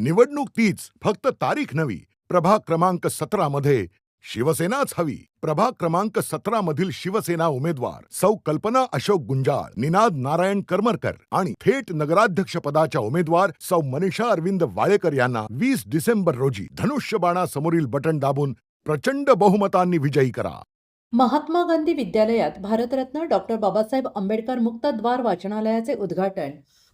निवडणूक तीच, फक्त तारीख नवी. प्रभाग क्रमांक 17 मध्ये शिवसेनाच हवी. प्रभाग क्रमांक 17 मधील शिवसेना उमेदवार सौ कल्पना अशोक गुंजाळ, निनाद नारायण करमरकर आणि थेट नगराध्यक्षपदाच्या उमेदवार सौ मनीषा अरविंद वाळेकर यांना 20 डिसेंबर रोजी धनुष्यबाणासमोरील बटन दाबून प्रचंड बहुमतांनी विजयी करा. महात्मा गांधी विद्यालयात भारतरत्न डॉक्टर बाबासाहेब आंबेडकर मुक्तद्वार वाचनालयाचे उद्घाटन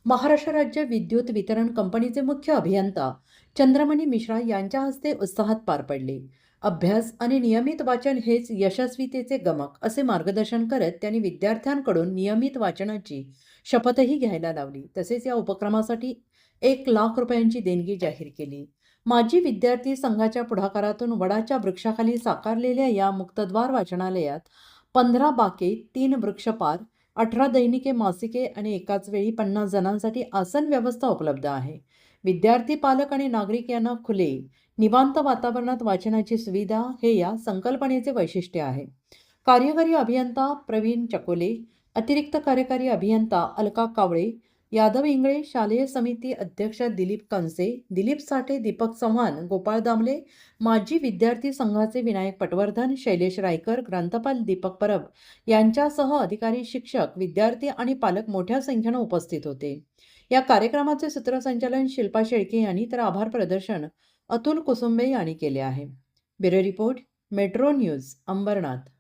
महाराष्ट्र राज्य विद्युत वितरण कंपनीचे मुख्य अभियंता चंद्रमणी मिश्रा यांच्या हस्ते उत्साहात पार पडले. अभ्यास आणि नियमित वाचन हेच यशस्वीतेचे गमक असे मार्गदर्शन करत त्यांनी विद्यार्थ्यांकडून नियमित वाचनाची शपथही घ्यायला लावली. तसेच या उपक्रमासाठी 1,00,000 रुपयांची देणगी जाहीर केली. माजी विद्यार्थी संघाच्या पुढाकारातून वडाच्या वृक्षाखाली साकारलेल्या या मुक्तद्वार वाचनालयात 15 बाके, 3 वृक्षपार, 18 दैनिके, मासिके आणि एकाच वेळी 50 जणांसाठी आसन व्यवस्था उपलब्ध आहे. विद्यार्थी, पालक आणि नागरिक यांना खुले, निवांत वातावरणात वाचनाची सुविधा हे या संकल्पनेचे वैशिष्ट्य आहे. कार्यकारी अभियंता प्रवीण चकोले, अतिरिक्त कार्यकारी अभियंता अलका कावळे, यादव इंगळे, शालेय समिती अध्यक्ष दिलीप कंसे, दिलीप साठे, दीपक चव्हाण, गोपाळ दामले, माजी विद्यार्थी संघाचे विनायक पटवर्धन, शैलेश रायकर, ग्रंथपाल दीपक परब यांच्यासह अधिकारी, शिक्षक, विद्यार्थी आणि पालक मोठ्या संख्येने उपस्थित होते. या कार्यक्रमाचे सूत्रसंचालन शिल्पा शेळके यांनी तर आभार प्रदर्शन अतुल कुसुंबे यांनी केले आहे. Bureau report, metro news, Ambernath.